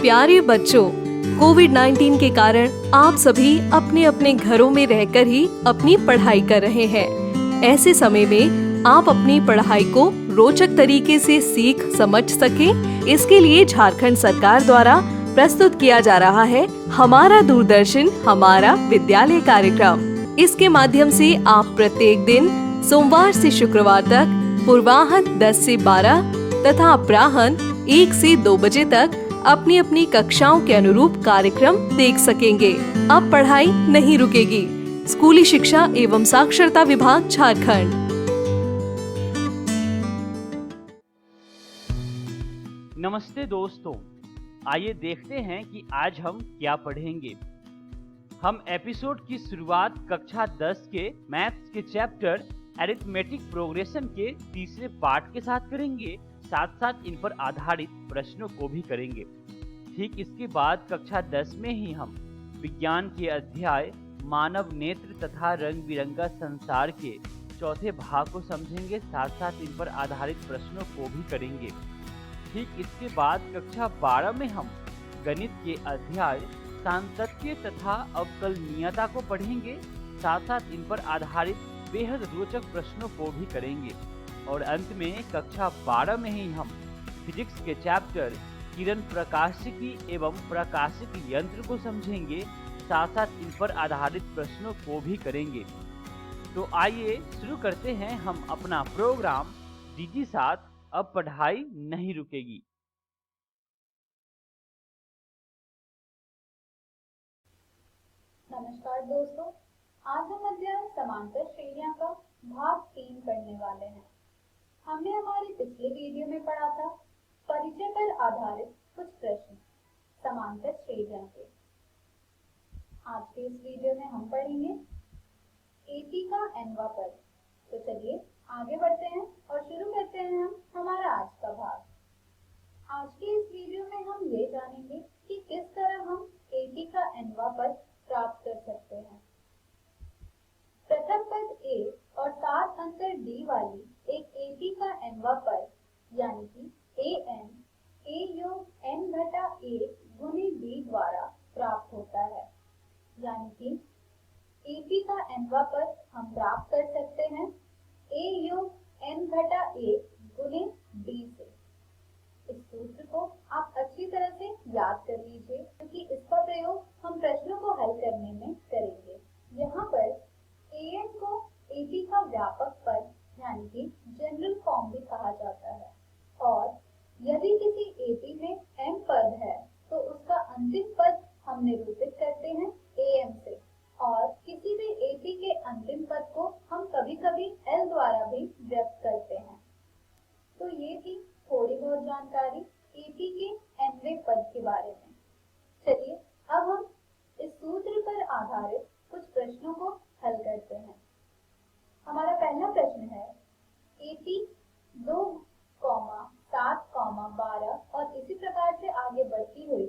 प्यारे बच्चों, कोविड-19 के कारण आप सभी अपने अपने घरों में रहकर ही अपनी पढ़ाई कर रहे हैं। ऐसे समय में आप अपनी पढ़ाई को रोचक तरीके से सीख समझ सकें, इसके लिए झारखंड सरकार द्वारा प्रस्तुत किया जा रहा है हमारा दूरदर्शन हमारा विद्यालय कार्यक्रम। इसके माध्यम से आप प्रत्येक दिन सोमवार से शुक्रवार तक पूर्वाह्न 10 से 12 तथा अपराह्न 1 से 2 बजे तक अपनी अपनी कक्षाओं के अनुरूप कार्यक्रम देख सकेंगे। अब पढ़ाई नहीं रुकेगी। स्कूली शिक्षा एवं साक्षरता विभाग झारखंड। नमस्ते दोस्तों, आइए देखते हैं कि आज हम क्या पढ़ेंगे। हम एपिसोड की शुरुआत कक्षा 10 के मैथ्स के चैप्टर अरिथमेटिक प्रोग्रेशन के तीसरे पार्ट के साथ करेंगे। साथ साथ इन पर आधारित प्रश्नों को भी करेंगे। ठीक इसके बाद कक्षा 10 में ही हम विज्ञान के अध्याय मानव नेत्र तथा रंग बिरंगा संसार के चौथे भाग को समझेंगे। साथ साथ इन पर आधारित प्रश्नों को भी करेंगे। ठीक इसके बाद कक्षा 12 में हम गणित के अध्याय सांतत्य तथा अवकलनीयता को पढ़ेंगे। साथ साथ इन पर आधारित बेहद रोचक प्रश्नों को भी करेंगे। और अंत में कक्षा 12 में ही हम फिजिक्स के चैप्टर किरण प्रकाशिकी एवं प्रकाशिक यंत्र को समझेंगे। साथ साथ इन पर आधारित प्रश्नों को भी करेंगे। तो आइए शुरू करते हैं हम अपना प्रोग्राम दीदी साथ अब पढ़ाई नहीं रुकेगी। नमस्कार दोस्तों, आज हम अध्ययन समांतर श्रेणियां का भाग 3 पढ़ने वाले हैं। हमने हमारे पिछले वीडियो में पढ़ा था परिचय पर आधारित कुछ प्रश्न समांतर श्रेणियों के। आज के इस वीडियो में हम पढ़ेंगे एपी का nवां पद। तो चलिए आगे बढ़ते हैं और शुरू करते हैं हम हमारा आज का भाग। आज के इस वीडियो में हम ये जानेंगे कि किस तरह हम एपी का nवां पद प्राप्त कर सकते हैं। प्रथम पद ए और 7 अंतर डी वाली एक एपी का nवां पद यानी कि an a योग n घटा a गुने b द्वारा प्राप्त होता है। यानी कि एपी का nवां पद हम प्राप्त कर सकते हैं a योग n घटा a गुने b से। इस सूत्र को आप अच्छी तरह से याद कर लीजिए, क्योंकि इसका प्रयोग हम प्रश्नों को हल करने में करेंगे। यहाँ पर an को AP का व्यापक पद यानी कि जनरल फॉर्म भी कहा जाता है। और यदि किसी AP में m पद है तो उसका अंतिम पद हम निरूपित करते हैं am से। और किसी भी AP के अंतिम पद को हम कभी-कभी l द्वारा भी व्यक्त करते हैं। तो ये थी थोड़ी बहुत जानकारी एपी के nवें पद के बारे में। चलिए अब हम इस सूत्र पर आधारित कुछ प्रश्नों को हल करते हैं। हमारा पहला प्रश्न है एपी 2, 7, 12 और इसी प्रकार से आगे बढ़ती हुई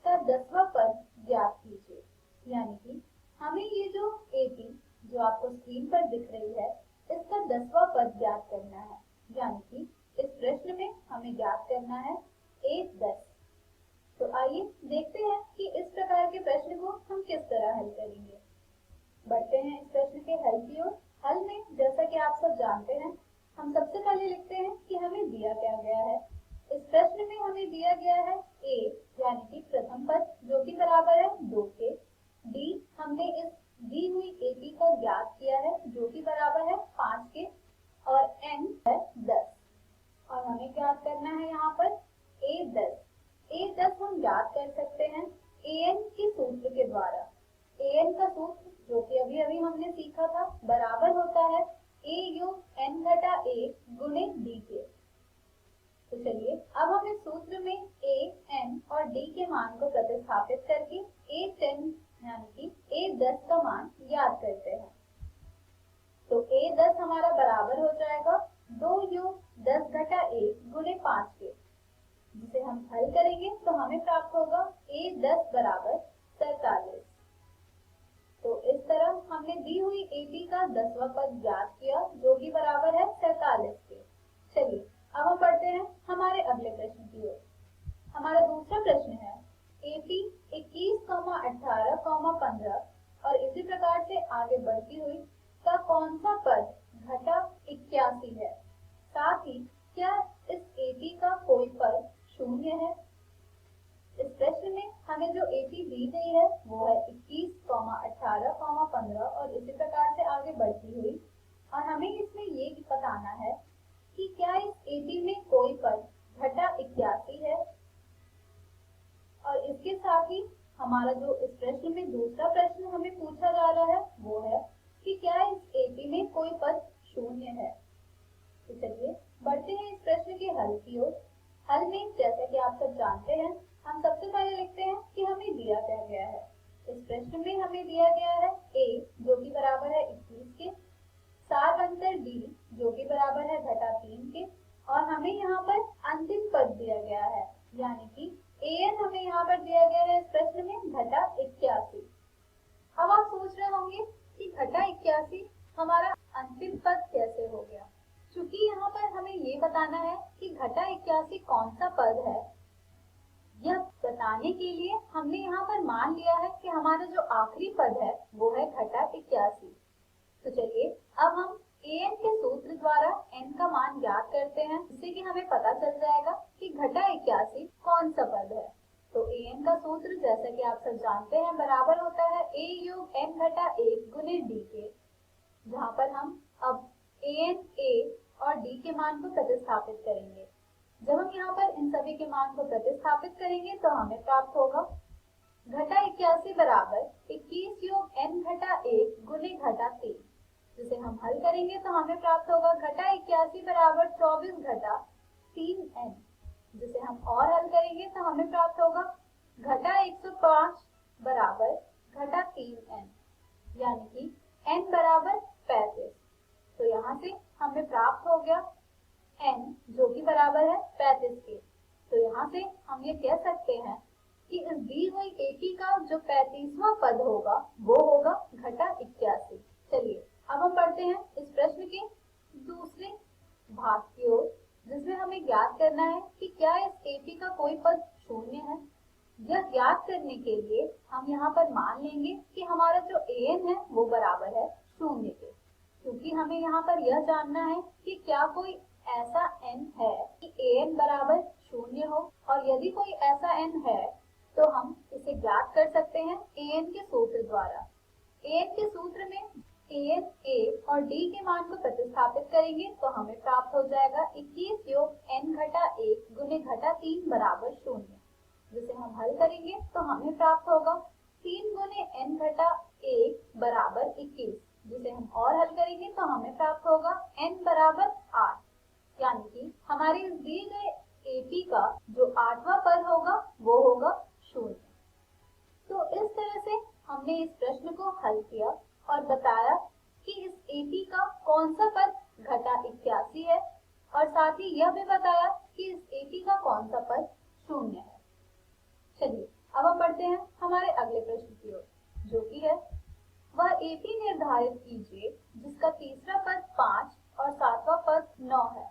का 10वां पद ज्ञात कीजिए। यानी कि हमें ये जो एपी जो आपको स्क्रीन पर दिख रही है इसका 10वां पद ज्ञात करना है। यानी कि इस प्रश्न में हमें ज्ञात करना है 1, 10। तो आइए देखते हैं कि इस प्रकार के प्रश्न को हम किस तरह हल करेंगे। बढ़ते हैं इस प्रश्न के हल की ओर। हल में जैसा कि आप सब जानते हैं, हम सबसे पहले लिखते हैं कि हमें दिया क्या गया है। इस प्रश्न में हमें दिया गया है a यानी कि प्रथम पद जो कि बराबर है 2 के, d हमने इस दी हुई एपी का ज्ञात किया है जो कि बराबर है 5 के, और n है 10। और हमें ज्ञात करना है यहाँ पर a10। a10 हम ज्ञात कर सकते हैं an के सूत्र के द्वारा। an का सूत्र जो कि अभी हमने सीखा था बराबर होता है a योग n घटा a गुणे d के। तो चलिए अब हम इस सूत्र में a, n और d के मान को प्रतिस्थापित करके a10 यानी कि a10 का मान याद करते हैं। तो a10 हमारा बराबर हो जाएगा 2 योग 10 घटा a गुणे 5 के, जिसे हम हल करेंगे तो हमें प्राप्त होगा a10 बराबर 47। तो इस तरह हमने दी हुई एपी का 10वां पद ज्ञात किया जो कि बराबर है 47 के। चलिए अब हम बढ़ते हैं हमारे अगले प्रश्न की ओर। हमारा दूसरा प्रश्न है AP 21,18,15 और इसी प्रकार से आगे बढ़ती हुई का कौन सा पद घटा 81 है? साथ ही क्या इस AP का कोई पद शून्य है? इस प्रश्न में हमें जो AP दी गई है वो है 21,18,15 और इसी प्रकार से आगे बढ़ती हुई, और हमें इसमें ये बताना है कि क्या इस AP में कोई पद घटा 81 है। और इसके साथ ही हमारा जो इस प्रश्न में दूसरा प्रश्न हमें पूछा जा रहा है वो है कि क्या इस AP में कोई पद शून्य है। तो चलिए बढ़ते हैं इस प्रश्न के हल की ओर। हल में जैसा कि आप सब जानते हैं, हम सबसे पहले लिखते हैं कि हमें दिया क्या गया है। इस प्रश्न में हमें दिया गया है A जो कि बराबर है 21 के, सार अंतर D जो कि बराबर है घटा 3 के, और हमें यहाँ पर अंतिम पद दिया गया है यानी कि AN हमें यहाँ पर दिया गया है इस प्रश्न में घटा 81। अब आप सोच रहे होंगे कि घटा 81 हमारा अंतिम पद कैसे हो गया। चूंकि यहाँ पर हमें ये बताना है कि घटा 81 कौन सा पद है, यह बताने के लिए हमने यहाँ पर मान लिया है कि हमारा जो आखिरी पद है वो है घटा 81। तो चलिए अब हम AN के सूत्र द्वारा n का मान ज्ञात करते हैं, जिससे कि हमें पता चल जाएगा कि घटा 81 कौन सा पद है। तो AN का सूत्र जैसा कि आप सब जानते हैं बराबर होता है A योग n घटा 1 गुने D के, जहाँ पर हम अब AN, A और D के मान को प्रतिस्थापित करेंगे। जब हम यहाँ पर इन सभी के मान को प्रतिस्थापित करेंगे तो हमें प्राप्त होगा घटा 81 बराबर 21 योग n घटा 1 गुने घटा 3, जिसे हम हल करेंगे तो हमें प्राप्त होगा घटा 81 बराबर 24 घटा 3n, जिसे हम और हल करेंगे तो हमें प्राप्त होगा घटा 105 बराबर घटा 3n, यानी कि n बराबर 35। तो यहाँ से हमें प्राप्त हो गया n जो कि बराबर है 35 के। तो यहाँ से हम ये कह सकते हैं कि इस दी हुई AP का जो 35वां पद होगा वो होगा घटा 81। चलिए अब हम बढ़ते हैं इस प्रश्न के दूसरे भाग की ओर, जिसमें हमें ज्ञात करना है कि क्या इस AP का कोई पद शून्य है। यह ज्ञात करने के लिए हम यहाँ पर मान लेंगे कि हमारा जो AN है वो बराबर है शून्य के, क्योंकि हमें यहाँ पर यह जानना है कि क्या कोई ऐसा n है कि AN बराबर शून्य हो, और यदि कोई ऐसा n है तो हम इसे ज्ञात कर सकते हैं AN के सूत्र द्वारा। AN के सूत्र में AN, A और D के मान को प्रतिस्थापित करेंगे तो हमें प्राप्त हो जाएगा 21 योग n घटा 1 गुने घटा 3 बराबर 0, जिसे हम हल करेंगे तो हमें प्राप्त होगा 3 गुने n घटा 1 बराबर 21, जिसे हम और हल करेंगे तो हमें प्राप्त होगा n बराबर 8, यानी कि हमारे इस दिए गए AP का जो 8वां पद होगा वो होगा 0। तो इस तरह से हमने इस प्रश्न को हल किया और बताया कि इस AP का कौन सा पद घटा 81 है, और साथ ही यह भी बताया कि इस AP का कौन सा पद 0 है। चलिए अब हम बढ़ते हैं हमारे अगले प्रश्न की ओर, जो कि है वह AP निर्धारित कीजिए जिसका तीसरा पद 5 और 7वां पद 9 है।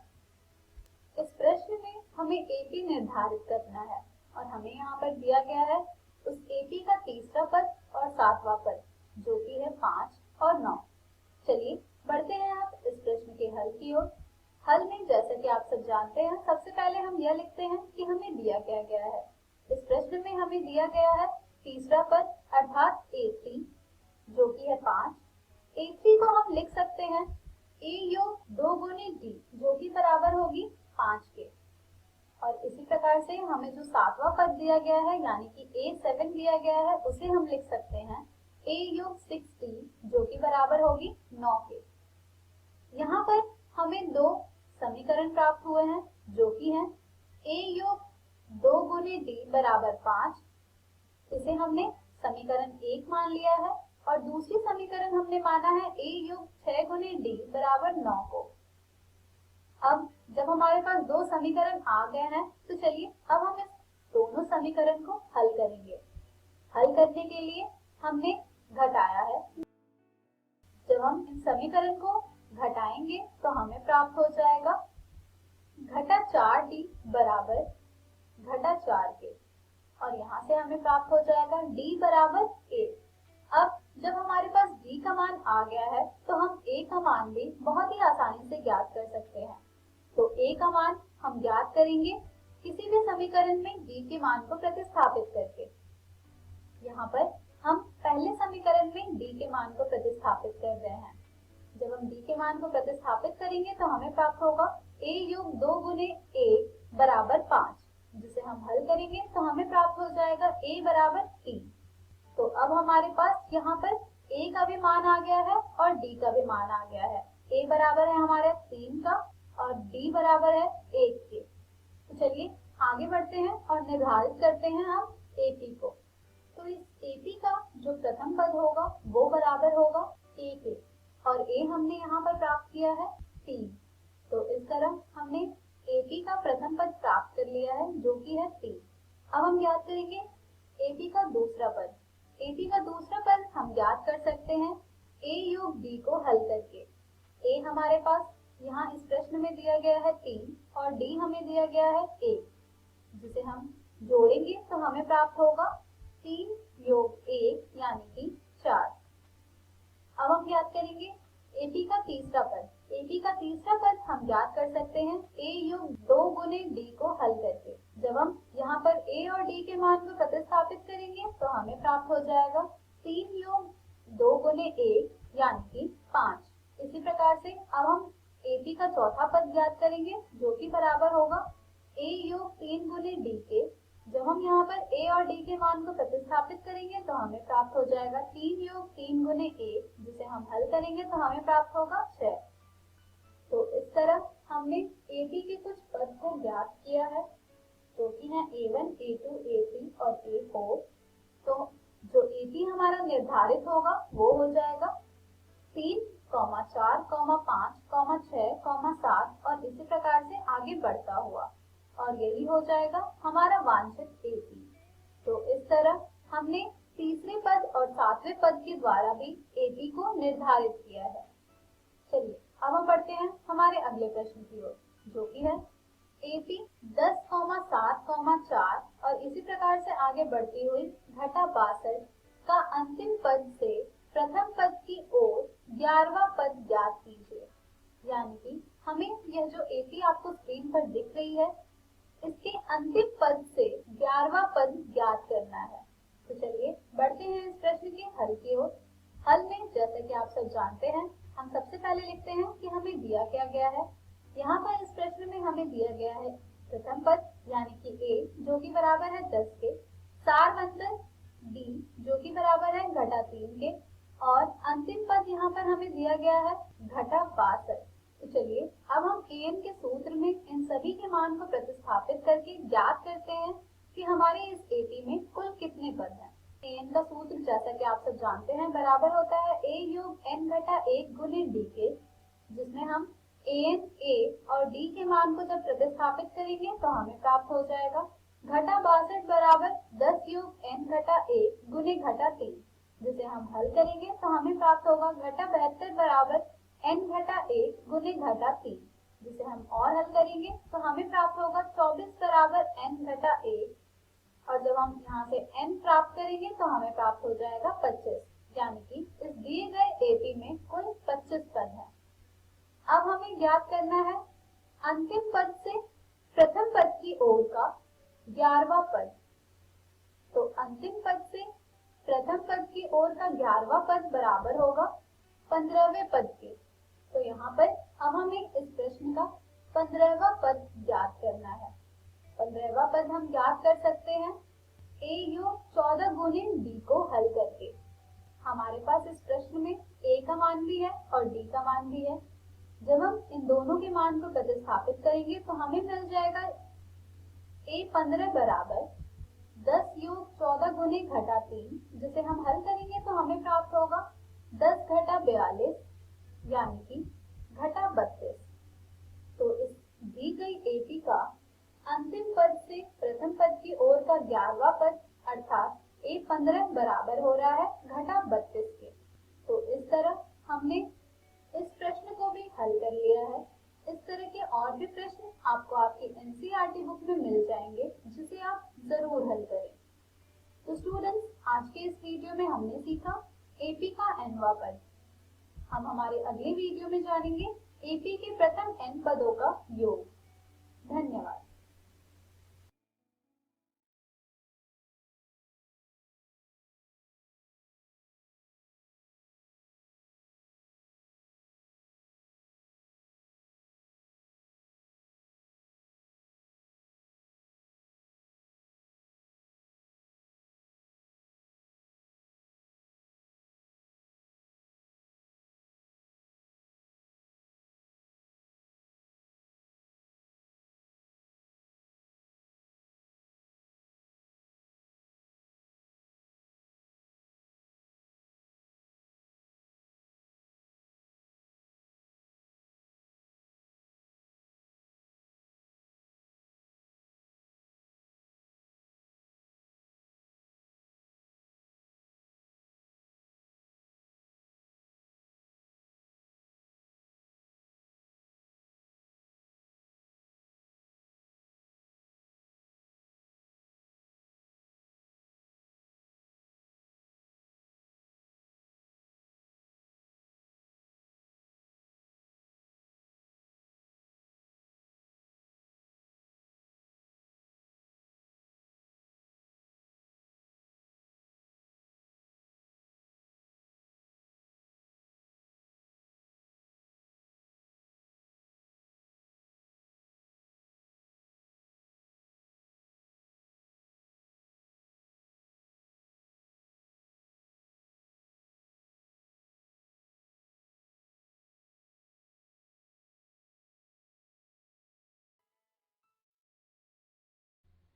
इस प्रश्न में हमें AP निर्धारित करना है और हमें यहाँ पर दिया गया है उस AP का तीसरा पद और 7वां पद, जो कि है 5 और 9। चलिए बढ़ते हैं आप इस प्रश्न के हल की ओर। हल में जैसा कि आप सब जानते हैं, सबसे पहले हम यह लिखते हैं कि हमें दिया क्या गया है। इस प्रश्न में हमें दिया गया है तीसरा पद अर्थात A3, जो कि है 5। A3 को हम लिख सकते हैं A योग 2 गुने D, जो कि बराबर होगी 5 के, और इसी प्रकार से हमें जो 7वां पद दिया गया है यानी कि A7 दिया गया है उसे हम लिख सकते हैं A योग 6D, जो कि बराबर होगी 9 के। यहाँ पर हमें दो समीकरण प्राप्त हुए हैं, जो कि हैं A योग 2 गुने D बराबर 5, इसे हमने समीकरण 1 मान लिया है, और दूसरी समीकरण हमने माना है A योग 6 गुने D बराबर 9 को। अब जब हमारे पास दो समीकरण आ गए हैं तो चलिए अब हम इस दोनों समीकरण को हल करेंगे। हल करने के लिए हमने घटाया है। जब हम इन समीकरण को घटाएंगे तो हमें प्राप्त हो जाएगा घटा 4D बराबर घटा 4 के, और यहाँ से हमें प्राप्त हो जाएगा d बराबर a। अब जब हमारे पास d का मान आ गया है तो हम a का मान भी बहुत ही आसानी से ज्ञात कर सकते हैं। तो a का मान हम ज्ञात करेंगे किसी भी समीकरण में d के मान को प्रतिस्थापित करके। यहाँ पर हम पहले समीकरण में d के मान को प्रतिस्थापित कर रहे हैं। जब हम d के मान को प्रतिस्थापित करेंगे तो हमें प्राप्त होगा a योग 2 गुने a बराबर 5, जिसे हम हल करेंगे तो हमें प्राप्त हो जाएगा a बराबर 3। तो अब हमारे पास यहाँ पर a का भी मान आ गया है और d का भी मान आ गया है। a बराबर है हमारे 3 का और d बराबर है 1 के। तो चलिए आगे बढ़ते हैं और निर्धारित करते हैं हम AP को। तो इस AP का जो प्रथम पद होगा वो बराबर होगा a के, और a हमने यहाँ पर प्राप्त किया है 3। तो इस तरह हमने AP का प्रथम पद प्राप्त कर लिया है जो कि है 3। अब हम ज्ञात करेंगे AP का दूसरा पद। AP का दूसरा पद हम ज्ञात कर सकते हैं a योग b को हल करके। a हमारे पास यहाँ इस प्रश्न में दिया गया है 3 और d हमें दिया गया है 1, जिसे हम जोड़ेंगे तो हमें प्राप्त होगा 3 योग 1 यानी कि 4। अब हम ज्ञात करेंगे AP का तीसरा पद। AP का तीसरा पद हम ज्ञात कर सकते हैं a योग 2 गुने d को हल करके। जब हम यहाँ पर a और d के मान को प्रतिस्थापित करेंगे तो हमें प्राप्त हो जाएगा 3 योग 2 गुने 1 यानी कि 5। इसी प्रकार से अब हम AP का चौथा पद ज्ञात करेंगे जो कि बराबर होगा a योग 3 गुने d के। जब हम यहाँ पर a और d के मान को प्रतिस्थापित करेंगे तो हमें प्राप्त हो जाएगा 3 योग 3 गुने 1, जिसे हम हल करेंगे तो हमें प्राप्त होगा 6। तो इस तरह हमने AP के कुछ पद को ज्ञात किया है जो कि है A1, A2, A3 और A4। तो जो AP हमारा निर्धारित होगा वो हो जाएगा 3, 4, 5, 6, 7 और इसी प्रकार से आगे बढ़ता हुआ, और यही हो जाएगा हमारा वांछित AP। तो इस तरह हमने तीसरे पद और सातवें पद के द्वारा भी AP को निर्धारित किया है। चलिए अब हम बढ़ते हैं हमारे अगले प्रश्न की ओर जो कि है AP 10, 7, 4 और इसी प्रकार से आगे बढ़ती हुई घटा 62 का अंतिम पद से प्रथम पद की ओर 11वां पद ज्ञात कीजिए। यानी कि हमें यह जो AP आपको स्क्रीन पर दिख रही है इसके अंतिम पद से 11वां पद ज्ञात करना है। तो चलिए बढ़ते हैं इस प्रश्न के हल की ओर। हल में जैसा कि आप सब जानते हैं हम सबसे पहले लिखते हैं कि हमें दिया क्या गया है। यहाँ पर इस प्रश्न में हमें दिया गया है प्रथम पद यानी कि a जो कि बराबर है 10 के, सारवंतर d जो कि बराबर है घटा 3 के, और अंतिम पद यहाँ पर हमें दिया गया है घटा 62। तो चलिए अब हम an के सूत्र में इन सभी के मान को प्रतिस्थापित करके ज्ञात करते हैं कि हमारे इस AP में कुल कितने पद हैं। an का सूत्र जैसा कि आप सब जानते हैं बराबर होता है a योग n घटा 1 गुने d के, जिसमें हम an, a और d के मान को जब प्रतिस्थापित करेंगे तो हमें प्राप्त हो जाएगा घटा 62 बराबर 10 योग n घटा 1 गुने घटा 3, जिसे हम हल करेंगे तो हमें प्राप्त होगा घटा 72 बराबर n घटा 1 गुने घटा 3, जिसे हम और हल करेंगे तो हमें प्राप्त होगा 24 बराबर n घटा 1, और जब हम यहाँ से n प्राप्त करेंगे तो हमें प्राप्त हो जाएगा 25। यानी कि इस दिए गए AP में कुल 25 पद हैं। अब हमें ज्ञात करना है अंतिम पद से प्रथम पद की ओर का 11वां पद। तो अंतिम पद से प्रथम पद की ओर का 11वां पद बराबर होगा 15वें पद के। तो यहाँ पर अब हमें इस प्रश्न का 15वां पद ज्ञात करना है। 15वां पद हम ज्ञात कर सकते हैं a योग 14 गुने d को हल करके। हमारे पास इस प्रश्न में a का मान भी है और d का मान भी है। जब हम इन दोनों के मान को प्रतिस्थापित करेंगे तो हमें मिल जाएगा a 15 बराबर 10 योग 14 गुने घटा 3, जिसे हम हल करेंगे तो हमें प्राप्त होगा 10 घटा 42 यानी कि घटा 32। तो इस दी गई AP का अंतिम पद से प्रथम पद की ओर का 11वां पद अर्थात a 15 बराबर हो रहा है घटा 32 के। तो इस तरह हमने इस प्रश्न को भी हल कर लिया है। इस तरह के और भी प्रश्न आपको आपकी NCERT बुक में मिल जाएंगे जिसे आप जरूर हल करें। के इस वीडियो में हमने सीखा एपी का nवां पद। हम हमारे अगले वीडियो में जानेंगे एपी के प्रथम n पदों का योग। धन्यवाद।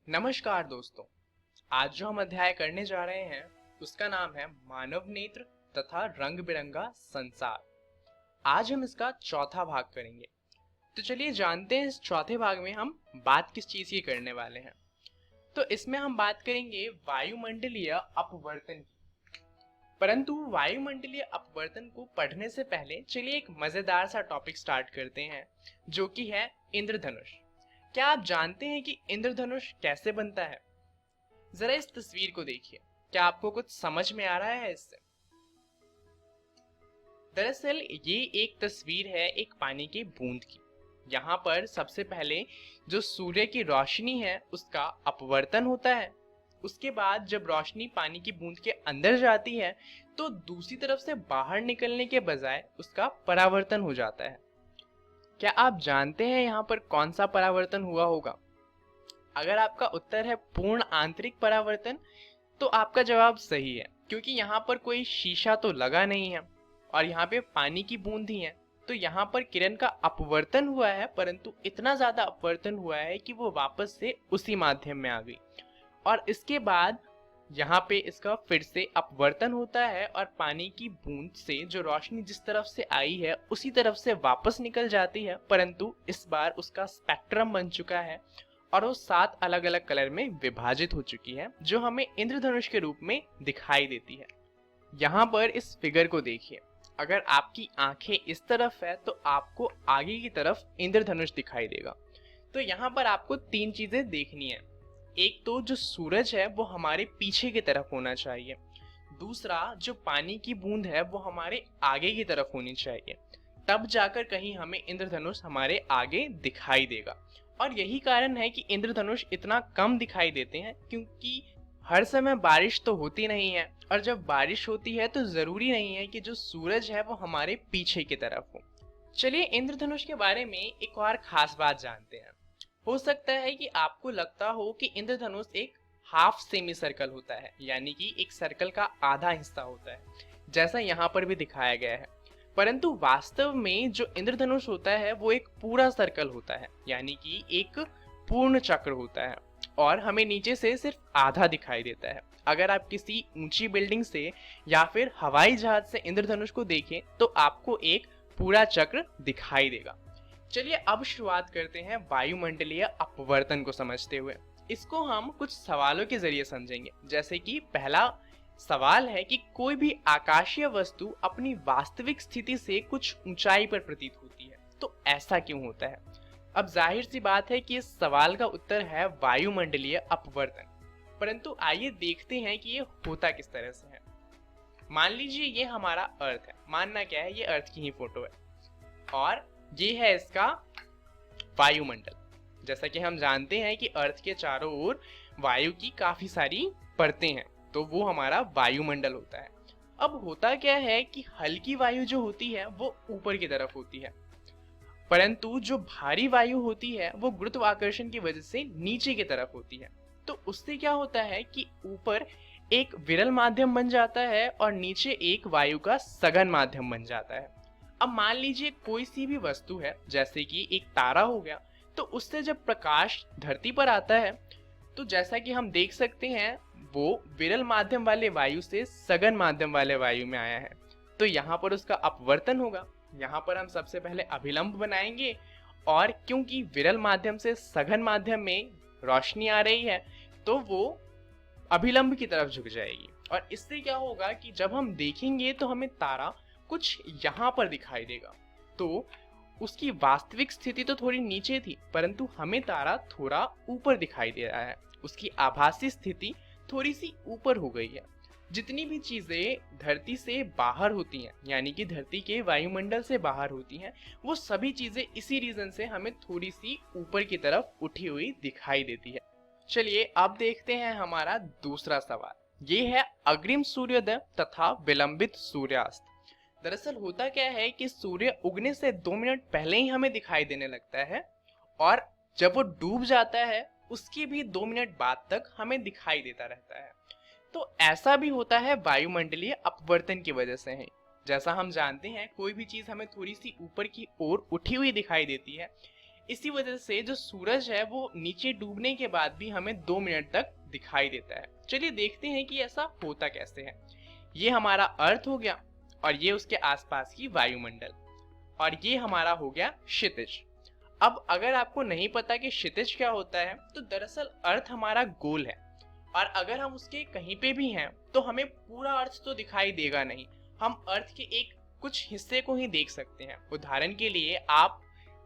नमस्कार दोस्तों, आज जो हम अध्याय करने जा रहे हैं उसका नाम है मानव नेत्र तथा रंग बिरंगा संसार। आज हम इसका चौथा भाग करेंगे। तो चलिए जानते हैं इस चौथे भाग में हम बात किस चीज की करने वाले हैं। तो इसमें हम बात करेंगे वायुमंडलीय अपवर्तन की। परंतु वायुमंडलीय अपवर्तन को पढ़ने से पहले चलिए एक मजेदार सा टॉपिक स्टार्ट करते हैं, जो कि है इंद्रधनुष। क्या आप जानते हैं कि इंद्रधनुष कैसे बनता है? जरा इस तस्वीर को देखिए, क्या आपको कुछ समझ में आ रहा है इससे? दरअसल ये एक तस्वीर है एक पानी की बूंद की। यहाँ पर सबसे पहले जो सूर्य की रोशनी है उसका अपवर्तन होता है। उसके बाद जब रोशनी पानी की बूंद के अंदर जाती है तो दूसरी तरफ से बाहर निकलने के बजाय उसका परावर्तन हो जाता है। क्या आप जानते हैं यहाँ पर कौन सा परावर्तन हुआ होगा? अगर आपका उत्तर है पूर्ण आंतरिक परावर्तन, तो आपका जवाब सही है, क्योंकि यहाँ पर कोई शीशा तो लगा नहीं है और यहाँ पे पानी की बूंद ही है। तो यहाँ पर किरण का अपवर्तन हुआ है, परंतु इतना ज्यादा अपवर्तन हुआ है कि वो वापस से उसी माध्यम में आ गई और इसके बाद यहाँ पे इसका फिर से अपवर्तन होता है और पानी की बूंद से जो रोशनी जिस तरफ से आई है उसी तरफ से वापस निकल जाती है, परंतु इस बार उसका स्पेक्ट्रम बन चुका है और वो 7 अलग अलग कलर में विभाजित हो चुकी है, जो हमें इंद्रधनुष के रूप में दिखाई देती है। यहाँ पर इस फिगर को देखिए, अगर आपकी आंखें इस तरफ है तो आपको आगे की तरफ इंद्रधनुष दिखाई देगा। तो यहाँ पर आपको 3 चीजें देखनी है। एक तो जो सूरज है वो हमारे पीछे की तरफ होना चाहिए, दूसरा जो पानी की बूंद है वो हमारे आगे की तरफ होनी चाहिए, तब जाकर कहीं हमें इंद्रधनुष हमारे आगे दिखाई देगा। और यही कारण है कि इंद्रधनुष इतना कम दिखाई देते हैं, क्योंकि हर समय बारिश तो होती नहीं है और जब बारिश होती है तो जरूरी नहीं है कि जो सूरज है वो हमारे पीछे की तरफ हो। चलिए इंद्रधनुष के बारे में एक और खास बात जानते हैं। हो सकता है कि आपको लगता हो कि इंद्रधनुष एक हाफ सेमी सर्कल होता है, यानी कि एक सर्कल का आधा हिस्सा होता है, जैसा यहाँ पर भी दिखाया गया है। परंतु वास्तव में जो इंद्रधनुष होता है वो एक पूरा सर्कल होता है, यानी कि एक पूर्ण चक्र होता है और हमें नीचे से सिर्फ आधा दिखाई देता है। अगर आप किसी ऊंची बिल्डिंग से या फिर हवाई जहाज से इंद्रधनुष को देखें तो आपको एक पूरा चक्र दिखाई देगा। चलिए अब शुरुआत करते हैं वायुमंडलीय अपवर्तन को समझते हुए। इसको हम कुछ सवालों के जरिए समझेंगे। जैसे कि पहला सवाल है कि कोई भी आकाशीय वस्तु अपनी वास्तविक स्थिति से कुछ ऊंचाई पर प्रतीत होती है, तो ऐसा क्यों होता है? अब जाहिर सी बात है कि इस सवाल का उत्तर है वायुमंडलीय अपवर्तन। परंतु आइए देखते हैं कि ये होता किस तरह से है। मान लीजिए ये हमारा अर्थ है, मानना क्या है, ये अर्थ की ही फोटो है और ये है इसका वायुमंडल। जैसा कि हम जानते हैं कि अर्थ के चारों ओर वायु की काफी सारी परतें हैं, तो वो हमारा वायुमंडल होता है। अब होता क्या है कि हल्की वायु जो होती है वो ऊपर की तरफ होती है, परंतु जो भारी वायु होती है वो गुरुत्वाकर्षण की वजह से नीचे की तरफ होती है। तो उससे क्या होता है कि ऊपर एक विरल माध्यम बन जाता है और नीचे एक वायु का सघन माध्यम बन जाता है। अब मान लीजिए कोई सी भी वस्तु है, जैसे कि एक तारा हो गया, तो उससे जब प्रकाश धरती पर आता है तो जैसा कि हम देख सकते हैं वो विरल माध्यम वाले वायु से सघन माध्यम वाले वायु में आया है, तो यहाँ पर उसका अपवर्तन होगा। यहाँ पर हम सबसे पहले अभिलंब बनाएंगे और क्योंकि विरल माध्यम से सघन माध्यम में रोशनी आ रही है तो वो अभिलंब की तरफ झुक जाएगी और इससे क्या होगा कि जब हम देखेंगे तो हमें तारा कुछ यहाँ पर दिखाई देगा। तो उसकी वास्तविक स्थिति तो थोड़ी नीचे थी, परंतु हमें तारा थोड़ा ऊपर दिखाई दे रहा है, उसकी आभासी स्थिति थोड़ी सी ऊपर हो गई है। जितनी भी चीजें धरती से बाहर होती हैं, यानी कि धरती के वायुमंडल से बाहर होती हैं, वो सभी चीजें इसी रीजन से हमें थोड़ी सी ऊपर की तरफ उठी हुई दिखाई देती है। चलिए अब देखते हैं हमारा दूसरा सवाल। ये है अग्रिम सूर्योदय तथा विलंबित सूर्यास्त। दरअसल होता क्या है कि सूर्य उगने से 2 मिनट पहले ही हमें दिखाई देने लगता है और जब वो डूब जाता है उसके भी 2 मिनट बाद तक हमें दिखाई देता रहता है। तो ऐसा भी होता है वायुमंडलीय अपवर्तन की वजह से है। जैसा हम जानते हैं कोई भी चीज हमें थोड़ी सी ऊपर की ओर उठी हुई दिखाई देती है, इसी वजह से जो सूरज है वो नीचे डूबने के बाद भी हमें 2 मिनट तक दिखाई देता है। चलिए देखते हैं कि ऐसा होता कैसे है। ये हमारा अर्थ हो गया और ये उसके आसपास की वायुमंडल और ये हमारा हो गया क्षितिज। अब अगर आपको नहीं पता कि क्षितिज क्या होता है तो दरअसल अर्थ हमारा गोल है और अगर हम उसके कहीं पे भी हैं तो हमें पूरा अर्थ तो दिखाई देगा नहीं, हम अर्थ के एक कुछ हिस्से को ही देख सकते हैं। उदाहरण के लिए आप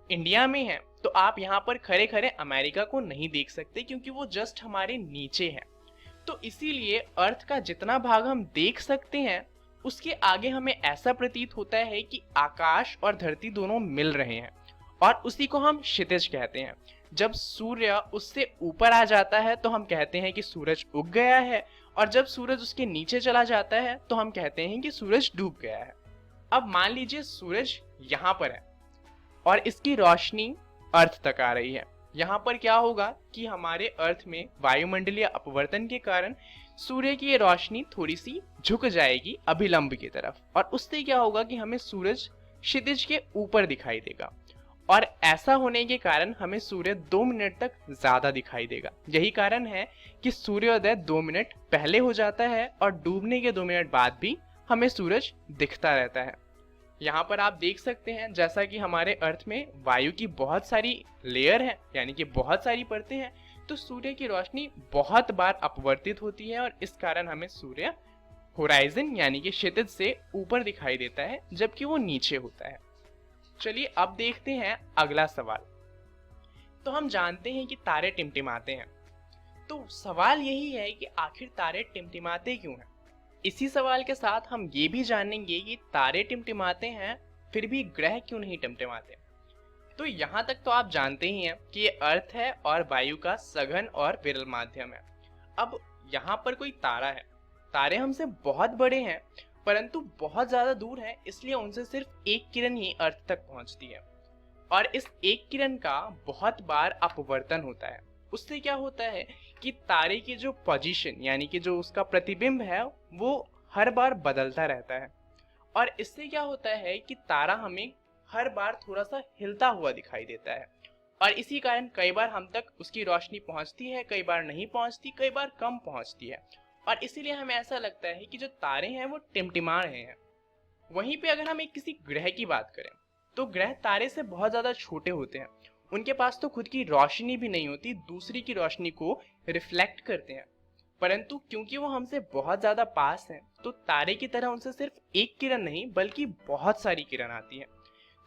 इंडिया में हैं तो आप यहाँ पर खड़े खड़े अमेरिका को नहीं देख सकते क्योंकि वो जस्ट हमारे नीचे है। तो इसीलिए अर्थ का जितना भाग हम देख सकते हैं उसके आगे हमें ऐसा प्रतीत होता है कि आकाश और धरती दोनों मिल रहे हैं और उसी को हम क्षितिज कहते हैं। जब सूर्य उससे ऊपर आ जाता है तो हम कहते हैं कि सूरज उग गया है और जब सूरज उसके नीचे चला जाता है तो हम कहते हैं कि सूरज डूब गया है। अब मान लीजिए सूरज यहाँ पर है और इसकी रोशनी अर्थ तक आ रही है। यहाँ पर क्या होगा कि हमारे अर्थ में वायुमंडलीय अपवर्तन के कारण सूर्य की ये रोशनी थोड़ी सी झुक जाएगी अभिलंब की तरफ और उससे क्या होगा कि हमें सूरज क्षितिज के ऊपर दिखाई देगा और ऐसा होने के कारण हमें सूर्य 2 मिनट तक ज्यादा दिखाई देगा। यही कारण है कि सूर्योदय 2 मिनट पहले हो जाता है और डूबने के 2 मिनट बाद भी हमें सूरज दिखता रहता है। यहाँ पर आप देख सकते हैं जैसा कि हमारे अर्थ में वायु की बहुत सारी लेयर है, यानी कि बहुत सारी परतें हैं, तो सूर्य की रोशनी बहुत बार अपवर्तित होती है और इस कारण हमें सूर्य होराइजन यानी कि क्षितिज से ऊपर दिखाई देता है जबकि वो नीचे होता है। चलिए अब देखते हैं अगला सवाल। तो हम जानते हैं कि तारे टिमटिमाते हैं, तो सवाल यही है कि आखिर तारे टिमटिमाते क्यों हैं। इसी सवाल के साथ हम ये भी जानेंगे कि तारे टिमटिमाते हैं फिर भी ग्रह क्यों नहीं टिमटिमाते। तो यहाँ तक तो आप जानते ही हैं कि ये अर्थ है और वायु का सघन और विरल माध्यम है। अब यहाँ पर कोई तारा है, तारे हमसे बहुत बड़े हैं परंतु बहुत ज्यादा दूर है, इसलिए उनसे सिर्फ एक किरण ही अर्थ तक पहुंचती है और इस एक किरण का बहुत बार अपवर्तन होता है। उससे क्या होता है कि तारे की जो पोजीशन यानी कि जो उसका प्रतिबिंब है वो हर बार बदलता रहता है और इससे क्या होता है कि तारा हमें हर बार थोड़ा सा हिलता हुआ दिखाई देता है और इसी कारण कई बार हम तक उसकी रोशनी पहुंचती है, कई बार नहीं पहुंचती, कई बार कम पहुंचती है और इसीलिए हमें ऐसा लगता है कि जो तारे हैं वो टिमटिमा रहे हैं। वहीं पे अगर हम एक किसी ग्रह की बात करें तो ग्रह तारे से बहुत ज्यादा छोटे होते हैं, उनके पास तो खुद की रोशनी भी नहीं होती, दूसरी की रोशनी को रिफ्लेक्ट करते हैं, परंतु क्योंकि वो हमसे बहुत ज्यादा पास हैं तो तारे की तरह उनसे सिर्फ एक किरण नहीं बल्कि बहुत सारी किरण आती है।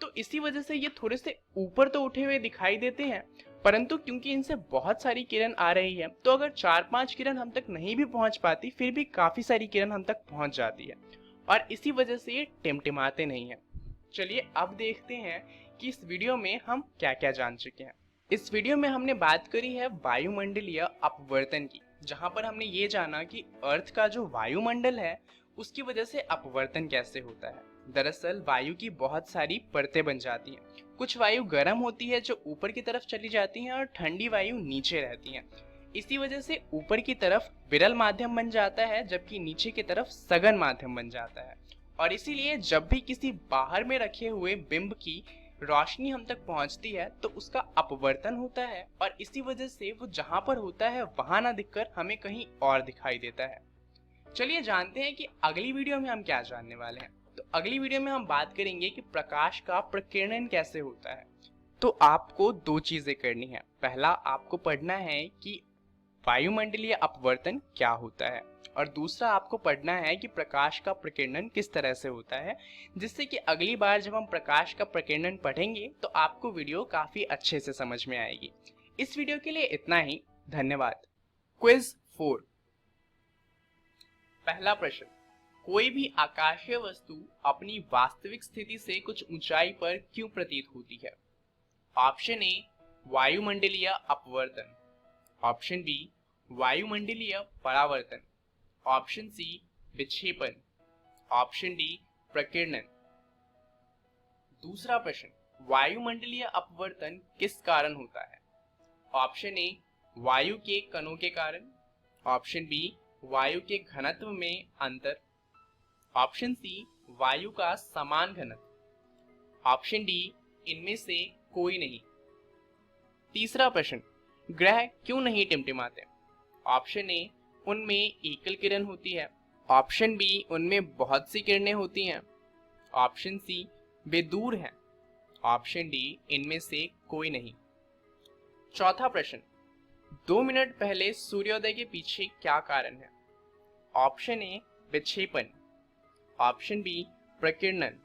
तो इसी वजह से ये थोड़े से ऊपर तो उठे हुए दिखाई देते हैं परंतु क्योंकि इनसे बहुत सारी किरण आ रही है, तो अगर 4-5 किरण हम तक नहीं भी पहुंच पाती, फिर भी काफी सारी किरण हम तक पहुंच जाती है और इसी वजह से ये टिमटिमाते नहीं है। चलिए अब देखते हैं कि इस वीडियो में हम क्या क्या जान चुके हैं। इस वीडियो में हमने बात करी है वायुमंडलीय अपवर्तन की, जहां पर हमने ये जाना कि अर्थ का जो वायुमंडल है उसकी वजह से अपवर्तन कैसे होता है। दरअसल वायु की बहुत सारी परतें बन जाती हैं। कुछ वायु गर्म होती है जो ऊपर की तरफ चली जाती हैं और ठंडी वायु नीचे रहती हैं। इसी वजह से ऊपर की तरफ विरल माध्यम बन जाता है, जबकि नीचे की तरफ सघन माध्यम बन जाता है। और इसीलिए जब भी किसी बाहर में रखे हुए बिंब की रोशनी हम तक पहुंचती है तो उसका अपवर्तन होता है और इसी वजह से वो जहां पर होता है वहां ना दिखकर हमें कहीं और दिखाई देता है। चलिए जानते हैं कि अगली वीडियो में हम क्या जानने वाले हैं। तो अगली वीडियो में हम बात करेंगे कि प्रकाश का प्रकीर्णन कैसे होता है। तो आपको दो चीजें करनी है। पहला, आपको पढ़ना है कि वायुमंडलीय अपवर्तन क्या होता है और दूसरा आपको पढ़ना है कि प्रकाश का प्रकीर्णन किस तरह से होता है, जिससे कि अगली बार जब हम प्रकाश का प्रकीर्णन पढ़ेंगे तो आपको वीडियो काफी अच्छे से समझ में आएगी। इस वीडियो के लिए इतना ही। धन्यवाद। क्विज 4। पहला प्रश्न, कोई भी आकाशीय वस्तु अपनी वास्तविक स्थिति से कुछ ऊंचाई पर क्यों प्रतीत होती है? ऑप्शन ए, वायुमंडलीय अपवर्तन। ऑप्शन बी, वायुमंडलीय परावर्तन। ऑप्शन सी, विक्षेपण। ऑप्शन डी, प्रकीर्णन। दूसरा प्रश्न, वायुमंडलीय अपवर्तन किस कारण होता है? ऑप्शन ए, वायु के कणों के कारण। ऑप्शन बी, वायु के घनत्व में अंतर। ऑप्शन सी, वायु का समान घनत्व। ऑप्शन डी, इनमें से कोई नहीं। तीसरा प्रश्न, ग्रह क्यों नहीं टिमटिमाते? ऑप्शन ए, उनमें एकल किरण होती है। ऑप्शन बी, उनमें बहुत सी किरणें होती हैं। ऑप्शन सी, वे दूर हैं। ऑप्शन डी, इनमें से कोई नहीं। चौथा प्रश्न, 2 मिनट पहले सूर्योदय के पीछे क्या कारण है? ऑप्शन ए, विक्षेपण। ऑप्शन बी, प्रकीर्णन।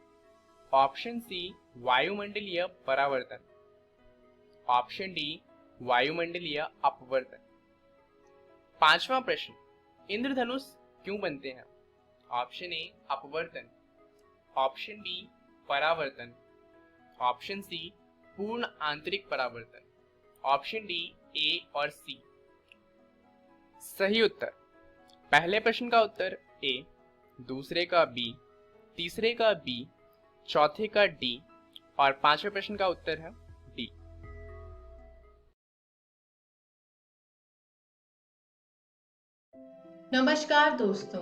ऑप्शन सी, वायुमंडलीय परावर्तन। ऑप्शन डी, वायुमंडलीय अपवर्तन। पांचवा प्रश्न, इंद्रधनुष क्यों बनते हैं? ऑप्शन ए, अपवर्तन। ऑप्शन बी, परावर्तन। ऑप्शन सी, पूर्ण आंतरिक परावर्तन। ऑप्शन डी, ए और सी। सही उत्तर, पहले प्रश्न का उत्तर ए, दूसरे का बी, तीसरे का बी, चौथे का डी और पांचवें प्रश्न का उत्तर है डी। नमस्कार दोस्तों,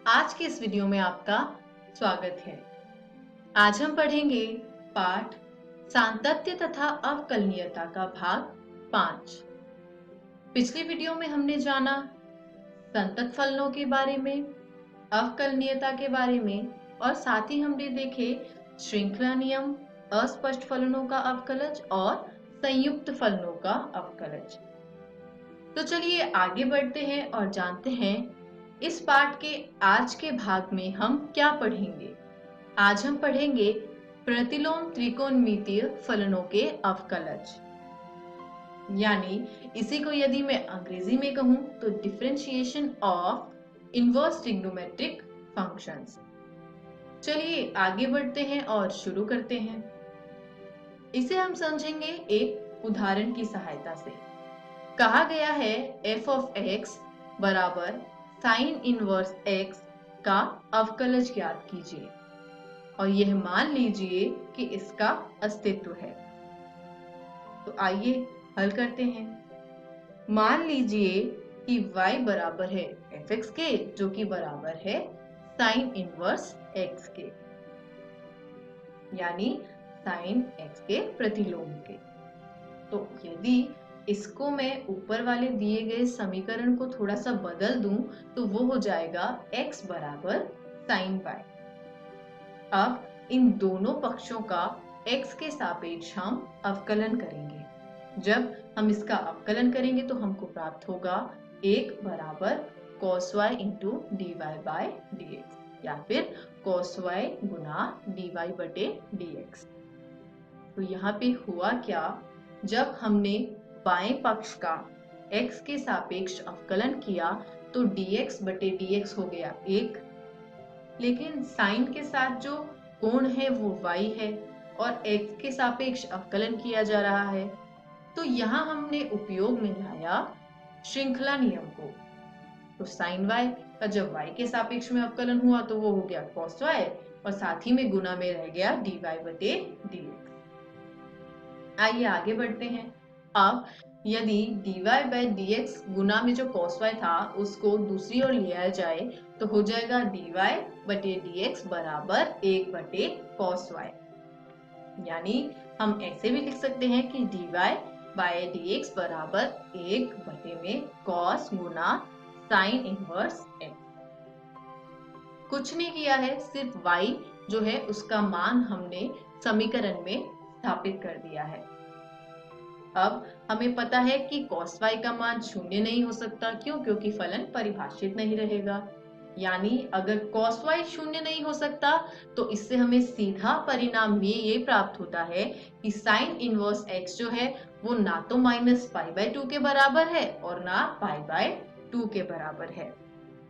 आज के इस वीडियो में आपका स्वागत है। आज हम पढ़ेंगे पाठ सांतत्य तथा अवकलनीयता का भाग 5। पिछले वीडियो में हमने जाना संतत फलनों के बारे में, अवकलनीयता के बारे में और साथ ही हमने देखे श्रृंखला नियम, अस्पष्ट फलनों का अवकलज और संयुक्त फलनों का अवकलज। तो चलिए आगे बढ़ते हैं और जानते हैं इस पाठ के आज के भाग में हम क्या पढ़ेंगे। आज हम पढ़ेंगे प्रतिलोम त्रिकोणमितीय फलनों के अवकलज, यानी इसी को यदि मैं अंग्रेजी में कहूं तो differentiation of inverse trigonometric functions. चलिए आगे बढ़ते हैं और शुरू करते हैं। इसे हम समझेंगे एक उदाहरण की सहायता से। कहा गया है f of x बराबर साइन इनवर्स x का अवकलज ज्ञात कीजिए और यह मान लीजिए कि इसका अस्तित्व है। तो आइए हल करते हैं। मान लीजिए कि y बराबर है fx के, जो कि बराबर है साइन इनवर्स x के, यानी साइन x के प्रतिलोम के। तो यदि इसको मैं ऊपर वाले दिए गए समीकरण को थोड़ा सा बदल दूं तो वो हो जाएगा x बराबर साइन y। अब इन दोनों पक्षों का x के सापेक्ष हम अवकलन करेंगे। जब हम इसका अवकलन करेंगे तो हमको प्राप्त होगा 1 बराबर cos y into dy by dx या फिर cos y गुना dy बटे dx। तो यहाँ पे हुआ क्या, जब हमने बाएं पक्ष का x के सापेक्ष अवकलन किया तो dx बटे dx हो गया 1, लेकिन साइन के साथ जो कोण है वो y है और x के सापेक्ष अवकलन किया जा रहा है, तो यहाँ हमने उपयोग में लाया श्रृंखला नियम को। तो साइन y का जब y के सापेक्ष में अवकलन हुआ तो वो हो गया cos y और साथ ही में गुना में रह गया dy बटे dx। आइए आगे बढ़ते हैं। अब यदि dy by dx गुना में जो cos y था उसको दूसरी ओर लिया जाए तो हो जाएगा dy बटे dx बराबर 1 बटे cos y। यानी हम ऐसे भी लिख सकते हैं कि dy by dx बराबर 1 बटे में cos गुना साइन इनवर्स x। कुछ नहीं किया है, सिर्फ y जो है उसका मान हमने समीकरण में स्थापित कर दिया है। अब हमें पता है कि cos y का मान शून्य नहीं हो सकता। क्यों? क्योंकि फलन परिभाषित नहीं रहेगा। यानी अगर cos y शून्य नहीं हो सकता तो इससे हमें सीधा परिणाम में ये प्राप्त होता है कि साइन इनवर्स x जो है वो ना तो -π/2 के बराबर है और ना π/2 के बराबर है।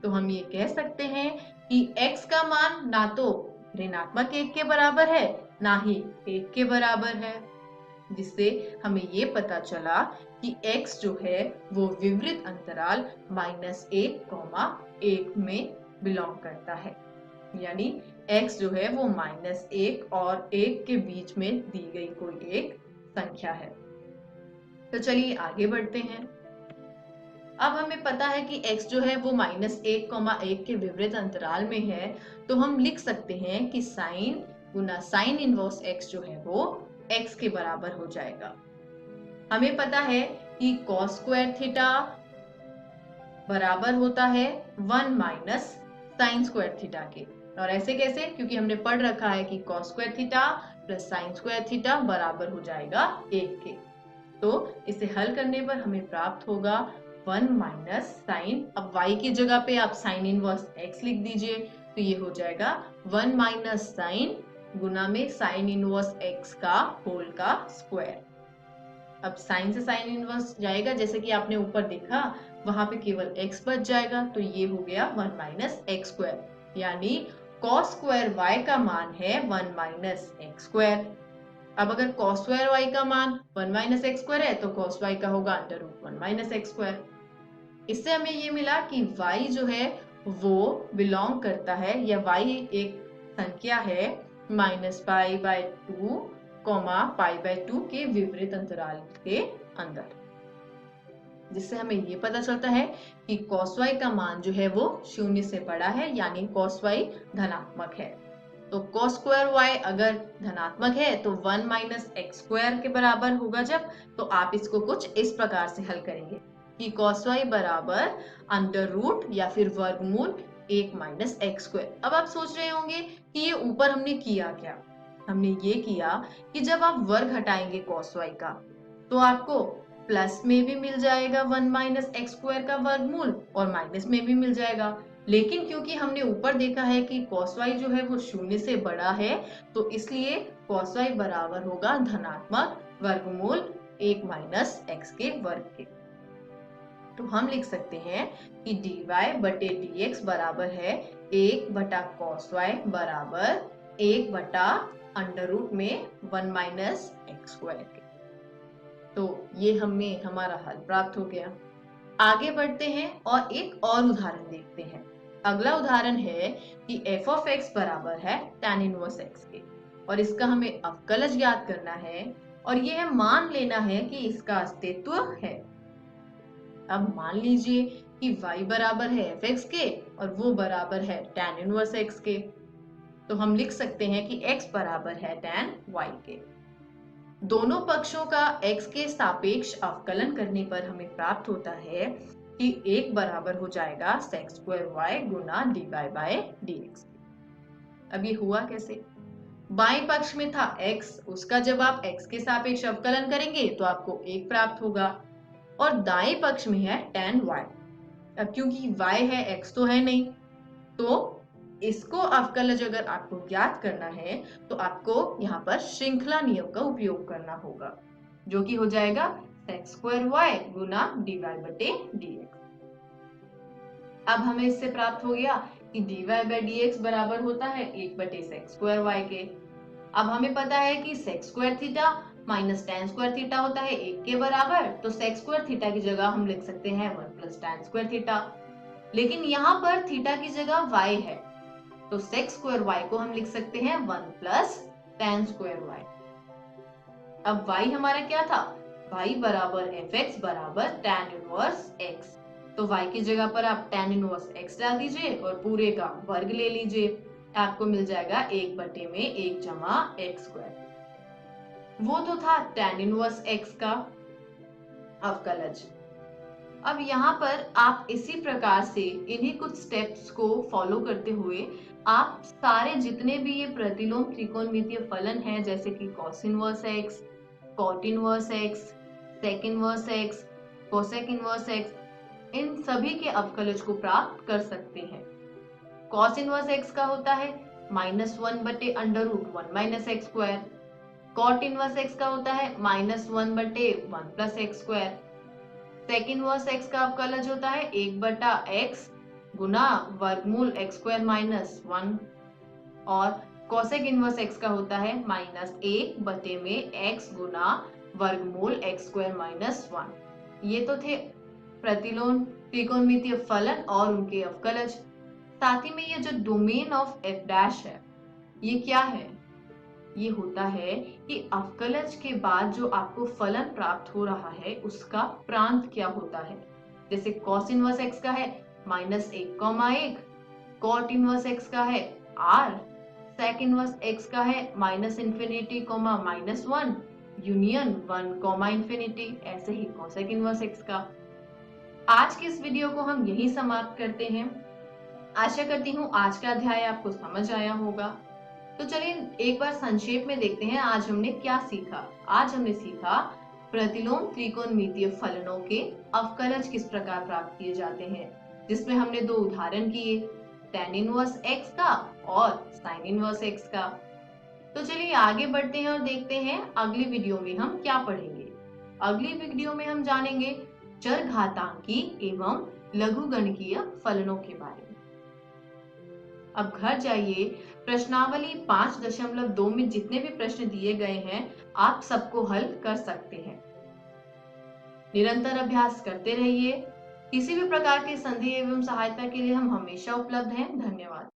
तो हम ये कह सकते हैं कि x का मान ना तो ऋणात्मक 1 के बराबर है ना ही 1 के बराबर है, जिससे हमें ये पता चला कि x जो है वो विवृत अंतराल -1, 1 में बिलोंग करता है। यानी x जो है वो -1 और 1 के बीच में दी गई कोई एक संख्या है। तो चलिए आगे बढ़ते हैं। अब हमें पता है कि x जो है वो -1, 1 के विवृत अंतराल में है, तो हम लिख सकते हैं कि साइन गुना साइन इनवर्स x जो है वो x के बराबर हो जाएगा। हमें पता है कि cos स्क्वायर थीटा बराबर होता है 1 माइनस साइन स्क्वायर थीटा के। और ऐसे कैसे? क्योंकि हमने पढ़ रखा है कि cos square theta plus sine square theta बराबर हो जाएगा 1 के। तो इसे हल करने पर हमें प्राप्त होगा 1 माइनस साइन, अब y की जगह पे आप साइन इनवर्स x लिख दीजिए, तो ये हो जाएगा 1 माइनस साइन गुना में साइन इनवर्स x का होल का स्क्वायर। अब साइन से साइन इनवर्स जाएगा, जैसे कि आपने ऊपर देखा वहां पे केवल x बच जाएगा, तो ये हो गया 1 माइनस एक्स स्क्वायर। यानी cos स्क्वायर y का मान है 1 माइनस एक्स स्क्वायर। अब अगर cos स्क्वायर y का मान 1 माइनस एक्स स्क्वायर है तो cos y का होगा √1 माइनस एक्स स्क्वायर। इससे हमें ये मिला कि y जो है वो बिलोंग करता है, या y एक संख्या है -π/2, π/2 के विपरीत अंतराल के अंदर, जिससे हमें ये पता चलता है कि cos y का मान जो है वो 0 से बड़ा है, यानी cos y धनात्मक है। तो cos स्क्वायर y अगर धनात्मक है तो 1 माइनस एक्स स्क्वायर के बराबर होगा जब, तो आप इसको कुछ इस प्रकार से हल करेंगे कि cos y बराबर अंडर रूट या फिर वर्गमूल 1 माइनस एक्स स्क्वायर। अब आप सोच रहे होंगे कि ये ऊपर हमने किया क्या? हमने ये किया कि जब आप वर्ग हटाएंगे cos y का तो आपको प्लस में भी मिल जाएगा 1 माइनस एक्स स्क्वायर का वर्गमूल और माइनस में भी मिल जाएगा। लेकिन क्योंकि हमने ऊपर देखा है कि cos y जो है वो 0 से बड़ा है, तो इसलिए cos y बराबर होगा धनात्मक वर्गमूल 1 माइनस एक्स के वर्ग के। तो हम लिख सकते हैं कि dy बटे dx बराबर है 1 बटा cos y बराबर 1 बटा अंडर रूट में 1 माइनस एक्स स्क्वायर के। तो ये हमें हमारा हल प्राप्त हो गया। आगे बढ़ते हैं और एक और उदाहरण देखते हैं। अगला उदाहरण है कि f of x बराबर है tan इनवर्स x के, और इसका हमें अवकलज ज्ञात करना है और यह मान लेना है कि इसका अस्तित्व है। अब मान लीजिए कि y बराबर है fx के और वो बराबर है tan इनवर्स x के, तो हम लिख सकते हैं कि x बराबर है tan y के। दोनों पक्षों का x के सापेक्ष अवकलन करने पर हमें प्राप्त होता है कि 1 बराबर हो जाएगा sec square y Guna dy by dx। अब ये हुआ कैसे? बाएं पक्ष में था x, उसका जब आप x के सापेक्ष अवकलन करेंगे तो आपको 1 प्राप्त होगा, और दाएं पक्ष में है tan y। अब क्योंकि y है x तो है नहीं, तो इसको अवकलज अगर आपको ज्ञात करना है तो आपको यहाँ पर श्रृंखला नियम का उपयोग करना होगा, जो कि हो जाएगा सेक्स स्क्वायर वाई गुना dy बटे dx। अब हमें इससे प्राप्त हो गया कि dy बाई dx बराबर होता है 1 बटे सेक्स स्क्वायर वाई के। अब हमें पता है कि sex square theta minus tan square theta होता है 1 के बराबर, तो सेक्स स्क्वायर थीटा की जगह हम लिख सकते हैं 1 प्लस tan स्क्वायर थीटा। लेकिन यहाँ पर थीटा की जगह y है, तो सेक्स स्क्वायर y को हम लिख सकते हैं 1 प्लस tan स्क्वायर y। अब y हमारा क्या था, y बराबर fx बराबर tan इनवर्स x, तो y की जगह पर आप tan इनवर्स x डाल दीजिए और पूरे का वर्ग ले लीजिए, आपको मिल जाएगा 1 बटे में 1 जमा x स्क्वायर। वो तो था tan इनवर्स x का अवकलज। अब यहाँ पर आप इसी प्रकार से इन्हीं कुछ स्टेप्स को फॉलो करते हुए आप सारे जितने भी ये प्रतिलोम त्रिकोणमितीय फलन हैं, जैसे कि cos inverse x, cot inverse x, sec inverse x, cosec inverse x, इन सभी के अवकलज को प्राप्त कर सकते हैं। cos इनवर्स x का होता है -1 बटे √1 minus x square. cot inverse x का होता है -1 बटे 1 plus x square. sec inverse x का अवकलज होता है 1 बटा x गुना वर्गमूल x स्क्वायर माइनस 1, और cosec इनवर्स x का होता है -1 बटे में x गुना वर्गमूल x स्क्वायर माइनस 1। ये तो थे प्रतिलोम त्रिकोणमितीय फलन और उनके अवकलज। साथ ही में ये जो डोमेन ऑफ f डैश है, ये क्या है, ये होता है कि अवकलज के बाद जो आपको फलन प्राप्त हो रहा है उसका प्रांत क्या होता है। जैसे cos इनवर्स x का है -1,1, cot इनवर्स x का है r, sec इनवर्स x का है -∞, -1 यूनियन 1, ऐसे ही cosec इनवर्स x का। आज के इस वीडियो को हम यहीं समाप्त करते हैं। आशा करती हूँ आज का अध्याय आपको समझ आया होगा। तो चलिए एक बार संक्षेप में देखते हैं आज हमने क्या सीखा। आज हमने सीखा प्रतिलोम त्रिकोणमितीय फलनों के अवकलज किस प्रकार प्राप्त किए जाते हैं, जिसमें हमने 2 उदाहरण किए, tan इनवर्स x का और sin इनवर्स x का। तो चलिए आगे बढ़ते हैं और देखते हैं अगली वीडियो में हम क्या पढ़ेंगे। अगली वीडियो में हम जानेंगे चरघातांकी एवं लघुगणकीय फलनों के बारे में। अब घर जाइए, प्रश्नावली 5.2 में जितने भी प्रश्न दिए गए हैं आप सबको हल कर सकते हैं। निरंतर अभ्यास करते रहिए। किसी भी प्रकार के संदेह एवं सहायता के लिए हम हमेशा उपलब्ध हैं। धन्यवाद।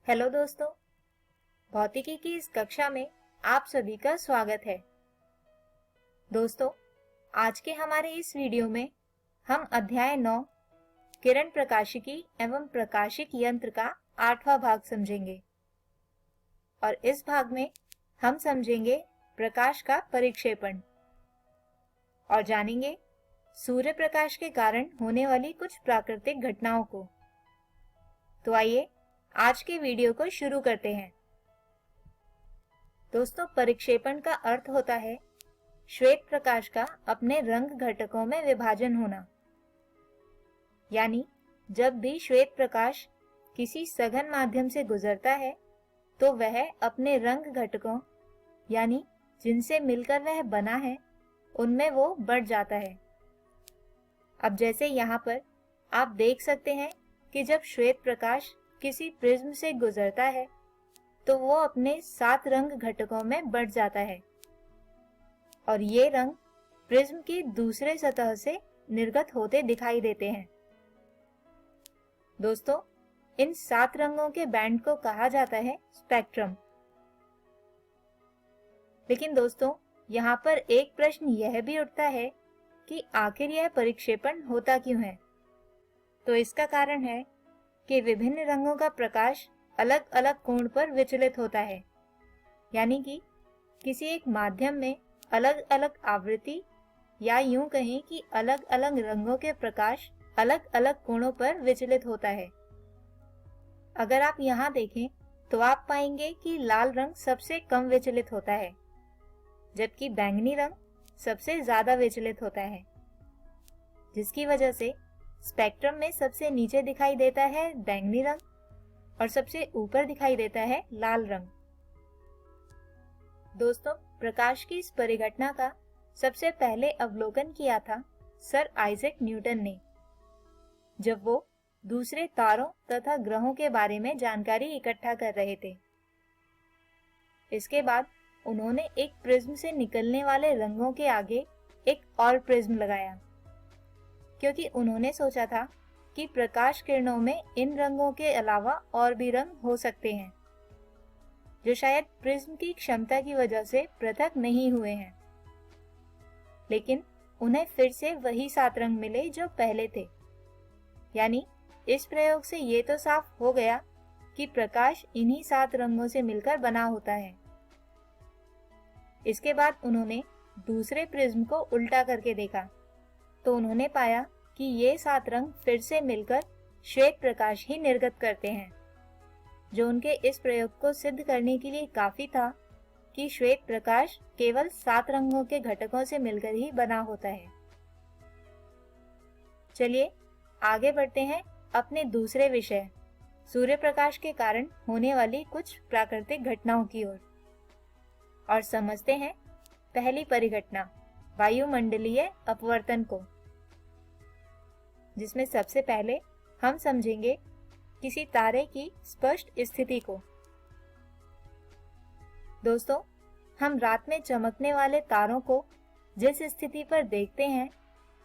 हेलो दोस्तों, भौतिकी की इस कक्षा में आप सभी का स्वागत है। दोस्तों, आज के हमारे इस वीडियो में हम अध्याय 9 किरण प्रकाशिकी एवं प्रकाशिक यंत्र का 8वां भाग समझेंगे और इस भाग में हम समझेंगे प्रकाश का परिक्षेपण और जानेंगे सूर्य प्रकाश के कारण होने वाली कुछ प्राकृतिक घटनाओं को। तो आइए आज के वीडियो को शुरू करते हैं। दोस्तों, परिक्षेपण का अर्थ होता है श्वेत प्रकाश का अपने रंग घटकों में विभाजन होना। यानी जब भी श्वेत प्रकाश किसी सघन माध्यम से गुजरता है तो वह अपने रंग घटकों यानी जिनसे मिलकर वह बना है उनमें वो बढ़ जाता है। अब जैसे यहाँ पर आप देख सकते हैं कि जब श्वेत प्रकाश किसी प्रिज्म से गुजरता है तो वो अपने 7 रंग घटकों में बढ़ जाता है और ये रंग प्रिज्म की दूसरे सतह से निर्गत होते दिखाई देते हैं। दोस्तों, इन 7 रंगों के बैंड को कहा जाता है स्पेक्ट्रम। लेकिन दोस्तों, यहाँ पर एक प्रश्न यह भी उठता है कि आखिर यह परिक्षेपण होता क्यों है? तो इसका कारण है कि विभिन्न रंगों का प्रकाश अलग अलग कोण पर विचलित होता है। यानी कि किसी एक माध्यम में अलग अलग आवृत्ति या यूं कहें कि अलग अलग रंगों के प्रकाश अलग अलग कोणों पर विचलित होता है। अगर आप यहाँ देखें तो आप पाएंगे कि लाल रंग सबसे कम विचलित होता है, जबकि बैंगनी रंग सबसे ज्यादा विचलित होता है, जिसकी वजह से स्पेक्ट्रम में सबसे नीचे दिखाई देता है बैंगनी रंग और सबसे ऊपर दिखाई देता है लाल रंग। दोस्तों, प्रकाश की इस परिघटना का सबसे पहले अवलोकन किया था सर आइजैक न्यूटन ने, जब वो दूसरे तारों तथा ग्रहों के बारे में जानकारी इकट्ठा कर रहे थे। इसके बाद उन्होंने एक प्रिज्म से निकलने वाले रंगों के आगे एक और प्रिज्म लगाया, क्योंकि उन्होंने सोचा था कि प्रकाश किरणों में इन रंगों के अलावा और भी रंग हो सकते हैं, जो शायद प्रिज्म की क्षमता की वजह से पृथक नहीं हुए हैं। लेकिन उन्हें फिर से वही 7 रंग मिले जो पहले थे। यानी इस प्रयोग से ये तो साफ हो गया कि प्रकाश इन्हीं 7 रंगों से मिलकर बना होता है। इसके बाद उन्होंने दूसरे प्रिज्म को उल्टा करके देखा तो उन्होंने पाया कि ये 7 रंग फिर से मिलकर श्वेत प्रकाश ही निर्गत करते हैं, जो उनके इस प्रयोग को सिद्ध करने के लिए काफी था कि श्वेत प्रकाश केवल 7 रंगों के घटकों से मिलकर ही बना होता है। चलिए आगे बढ़ते हैं अपने दूसरे विषय सूर्य प्रकाश के कारण होने वाली कुछ प्राकृतिक घटनाओं की ओर और समझते हैं पहली परिघटना वायुमंडलीय अपवर्तन को, जिसमें सबसे पहले हम समझेंगे किसी तारे की स्पष्ट स्थिति को। दोस्तों, हम रात में चमकने वाले तारों को जिस स्थिति पर देखते हैं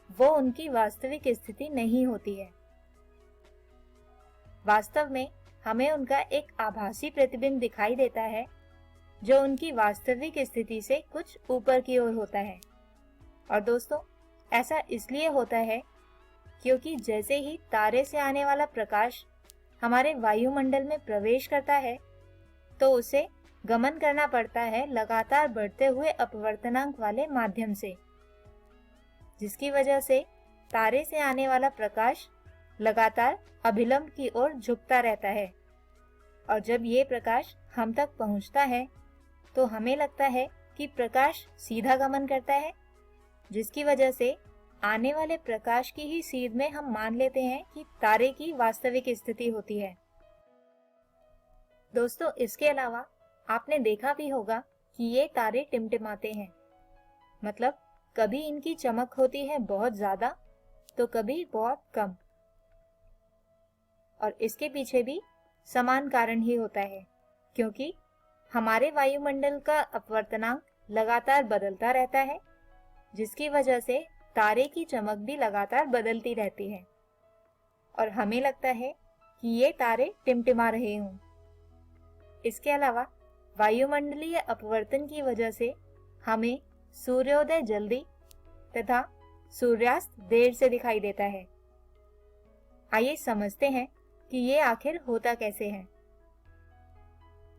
वो उनकी वास्तविक स्थिति नहीं होती है। वास्तव में हमें उनका एक आभासी प्रतिबिंब दिखाई देता है जो उनकी वास्तविक स्थिति से कुछ ऊपर की ओर होता है। और दोस्तों, ऐसा इसलिए होता है क्योंकि जैसे ही तारे से आने वाला प्रकाश हमारे वायुमंडल में प्रवेश करता है तो उसे गमन करना पड़ता है लगातार बढ़ते हुए अपवर्तनांक वाले माध्यम से, जिसकी वजह से तारे से आने वाला प्रकाश लगातार अभिलंब की ओर झुकता रहता है। और जब ये प्रकाश हम तक पहुंचता है तो हमें लगता है कि प्रकाश सीधा गमन करता है, जिसकी वजह से आने वाले प्रकाश की ही सीध में हम मान लेते हैं कि तारे की वास्तविक स्थिति होती है। दोस्तों, इसके अलावा आपने देखा भी होगा कि ये तारे टिमटिमाते हैं, मतलब कभी इनकी चमक होती है बहुत ज्यादा तो कभी बहुत कम। और इसके पीछे भी समान कारण ही होता है, क्योंकि हमारे वायुमंडल का अपवर्तनांक लगातार बदलता रहता है, जिसकी वजह से तारे की चमक भी लगातार बदलती रहती है और हमें लगता है कि ये तारे टिमटिमा रहे हों। इसके अलावा वायुमंडलीय अपवर्तन की वजह से हमें सूर्योदय जल्दी तथा सूर्यास्त देर से दिखाई देता है। आइए समझते हैं कि ये आखिर होता कैसे है।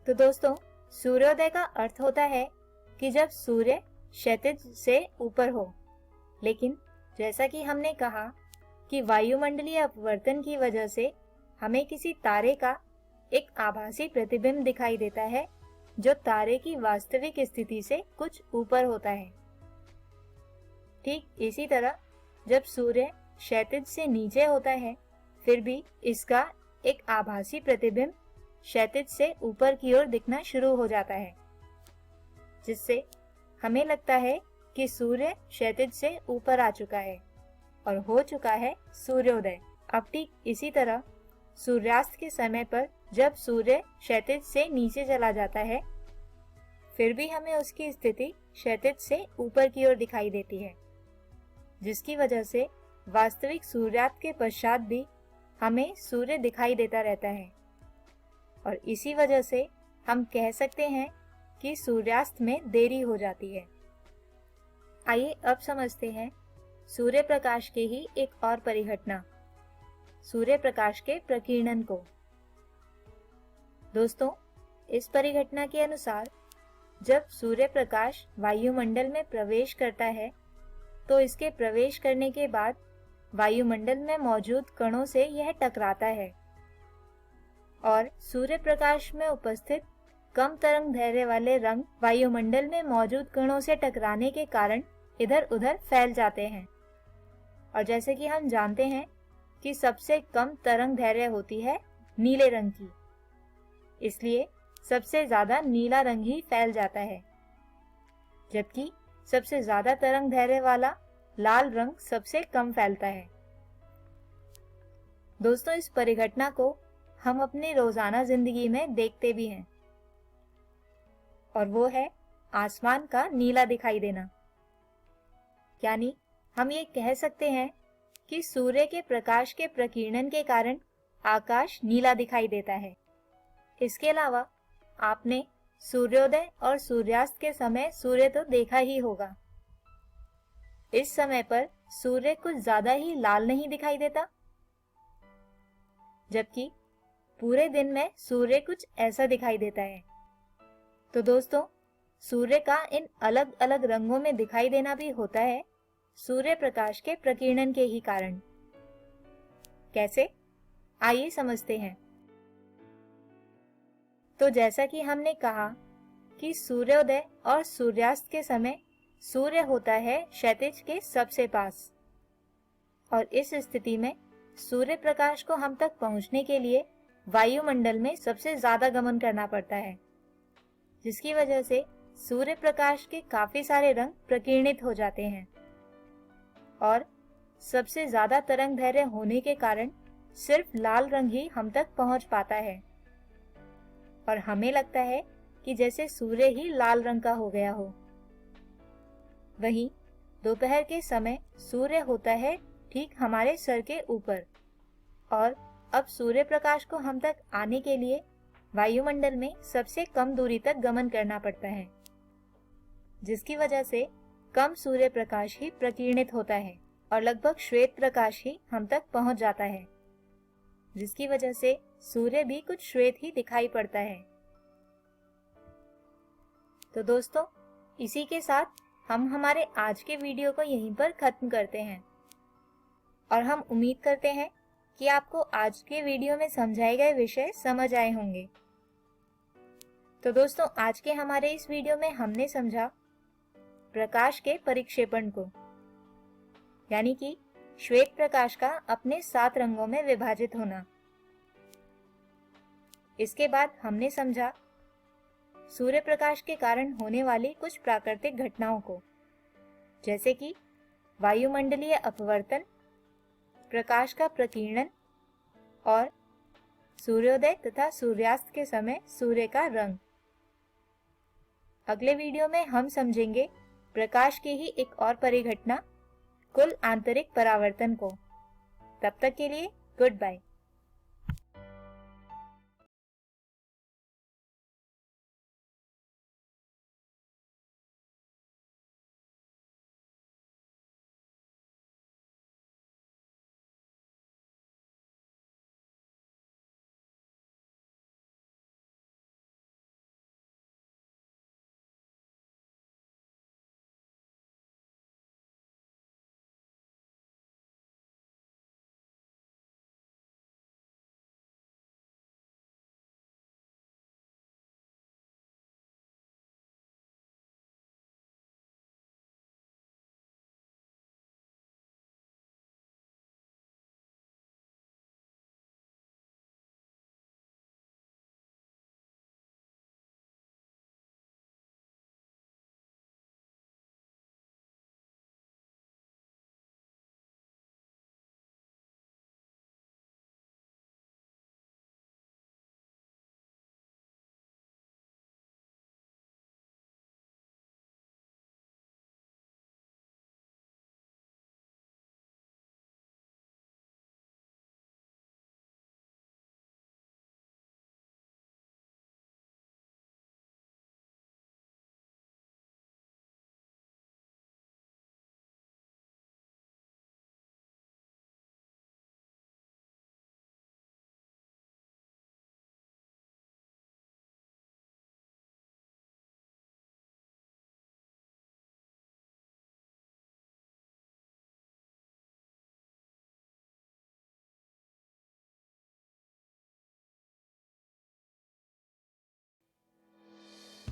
तो दोस्तों, सूर्योदय का अर्थ होता है कि जब सूर्य क्षैतिज से ऊपर हो, लेकिन जैसा कि हमने कहा कि वायुमंडलीय अपवर्तन की वजह से हमें किसी तारे का एक आभासी प्रतिबिंब दिखाई देता है जो तारे की वास्तविक स्थिति से कुछ ऊपर होता है। ठीक इसी तरह जब सूर्य क्षैतिज से नीचे होता है, फिर भी इसका एक आभासी प्रतिबिंब क्षैतिज से ऊपर की ओर दिखना शुरू हो जाता है, जिससे हमें लगता है कि सूर्य क्षैतिज से ऊपर आ चुका है और हो चुका है सूर्योदय। अब ठीक इसी तरह सूर्यास्त के समय पर जब सूर्य क्षैतिज से नीचे चला जाता है, फिर भी हमें उसकी स्थिति क्षैतिज से ऊपर की ओर दिखाई देती है, जिसकी वजह से वास्तविक सूर्यास्त के पश्चात भी हमें सूर्य दिखाई देता रहता है और इसी वजह से हम कह सकते हैं कि सूर्यास्त में देरी हो जाती है। आइए अब समझते हैं सूर्य प्रकाश के ही एक और परिघटना, सूर्य प्रकाश के प्रकीर्णन को। दोस्तों, इस परिघटना के अनुसार जब सूर्य प्रकाश वायुमंडल में प्रवेश करता है, तो इसके प्रवेश करने के बाद वायुमंडल में मौजूद कणों से यह टकराता है और सूर्य प्रकाश में उपस्थित कम तरंग दैर्ध्य वाले रंग वायुमंडल में मौजूद कणों से टकराने के कारण इधर उधर फैल जाते हैं। और जैसे कि हम जानते हैं कि सबसे कम तरंग दैर्ध्य होती है नीले रंग की, इसलिए सबसे ज्यादा नीला रंग ही फैल जाता है, जबकि सबसे ज्यादा तरंग दैर्ध्य वाला लाल रंग सबसे कम फैलता है। दोस्तों, इस परिघटना को हम अपनी रोजाना जिंदगी में देखते भी हैं, और वो है आसमान का नीला दिखाई देना। यानी हम ये कह सकते हैं कि सूर्य के प्रकाश के प्रकीर्णन के कारण आकाश नीला दिखाई देता है। इसके अलावा आपने सूर्योदय और सूर्यास्त के समय सूर्य तो देखा ही होगा। इस समय पर सूर्य कुछ ज्यादा ही लाल नहीं दिखाई देता, जबकि पूरे दिन में सूर्य कुछ ऐसा दिखाई देता है। तो दोस्तों, सूर्य का इन अलग अलग रंगों में दिखाई देना भी होता है सूर्य प्रकाश के प्रकीर्णन के ही कारण। कैसे? आइए समझते हैं। तो जैसा कि हमने कहा कि सूर्योदय और सूर्यास्त के समय सूर्य होता है क्षैतिज के सबसे पास, और इस स्थिति में सूर्य प्रकाश को हम तक पहुंचने के लिए वायुमंडल में सबसे ज्यादा गमन करना पड़ता है, जिसकी वजह से सूर्य प्रकाश के काफी सारे रंग प्रकीर्णित हो जाते हैं और सबसे ज्यादा तरंग दैर्ध्य होने के कारण सिर्फ लाल रंग ही हम तक पहुंच पाता है और हमें लगता है कि जैसे सूर्य ही लाल रंग का हो गया हो। वहीं दोपहर के समय सूर्य होता है ठीक हमारे सर के ऊपर, और अब सूर्य प्रकाश को हम तक आने के लिए वायुमंडल में सबसे कम दूरी तक गमन करना पड़ता है, जिसकी वजह से कम सूर्य प्रकाश ही प्रकीर्णित होता है और लगभग श्वेत प्रकाश ही हम तक पहुंच जाता है, जिसकी वजह से सूर्य भी कुछ श्वेत ही दिखाई पड़ता है। तो दोस्तों, इसी के साथ हम हमारे आज के वीडियो को यहीं पर खत्म करते हैं और हम उम्मीद करते हैं कि आपको आज के वीडियो में समझाए गए विषय समझ आए होंगे। तो दोस्तों, आज के हमारे इस वीडियो में हमने समझा प्रकाश के परिक्षेपण को, यानी कि श्वेत प्रकाश का अपने 7 रंगों में विभाजित होना। इसके बाद हमने समझा सूर्य प्रकाश के कारण होने वाली कुछ प्राकृतिक घटनाओं को, जैसे कि वायुमंडलीय अपवर्तन, प्रकाश का प्रकीर्णन और सूर्योदय तथा सूर्यास्त के समय सूर्य का रंग। अगले वीडियो में हम समझेंगे प्रकाश की ही एक और परिघटना, कुल आंतरिक परावर्तन को। तब तक के लिए गुड बाय।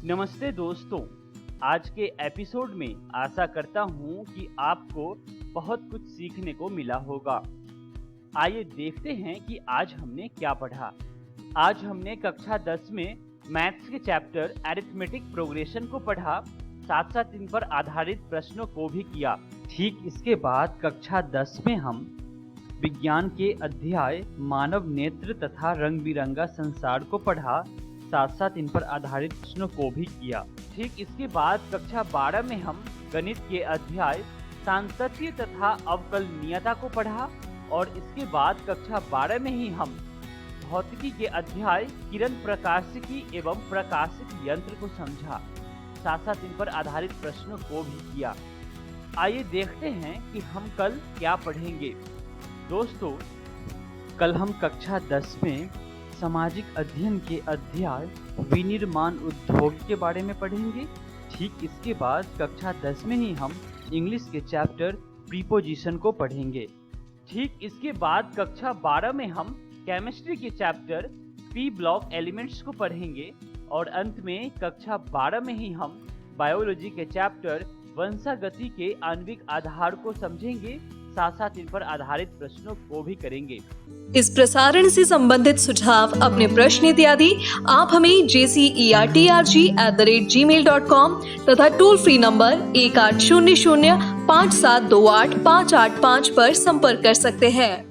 नमस्ते दोस्तों, आज के एपिसोड में आशा करता हूँ कि आपको बहुत कुछ सीखने को मिला होगा। आइए देखते हैं कि आज हमने क्या पढ़ा। आज हमने कक्षा 10 में मैथ्स के चैप्टर अरिथमेटिक प्रोग्रेशन को पढ़ा, साथ साथ इन पर आधारित प्रश्नों को भी किया। ठीक इसके बाद कक्षा 10 में हम विज्ञान के अध्याय मानव नेत्र तथा रंग बिरंगा संसार को पढ़ा, साथ साथ इन पर आधारित प्रश्नों को भी किया। ठीक इसके बाद कक्षा 12 में हम गणित के अध्याय सांतत्य तथा अवकलनीयता को पढ़ा और इसके बाद कक्षा 12 में ही हम भौतिकी के अध्याय किरण प्रकाशिकी एवं प्रकाशिक यंत्र को समझा, साथ साथ इन पर आधारित प्रश्नों को भी किया। आइए देखते हैं कि हम कल क्या पढ़ेंगे। दोस्तों, कल हम कक्षा 10 में सामाजिक अध्ययन के अध्याय विनिर्माण उद्योग के बारे में पढ़ेंगे। ठीक इसके बाद कक्षा 10 में ही हम इंग्लिश के चैप्टर प्रीपोजिशन को पढ़ेंगे। ठीक इसके बाद कक्षा 12 में हम केमिस्ट्री के चैप्टर पी ब्लॉक एलिमेंट्स को पढ़ेंगे और अंत में कक्षा 12 में ही हम बायोलॉजी के चैप्टर वंशागति के आणविक आधार को समझेंगे, साथ साथ इन पर आधारित प्रश्नों को भी करेंगे। इस प्रसारण से संबंधित सुझाव, अपने प्रश्न इत्यादि आप हमें jcertrg@gmail.com तथा टोल फ्री नंबर 1800 5728 585 पर संपर्क कर सकते हैं।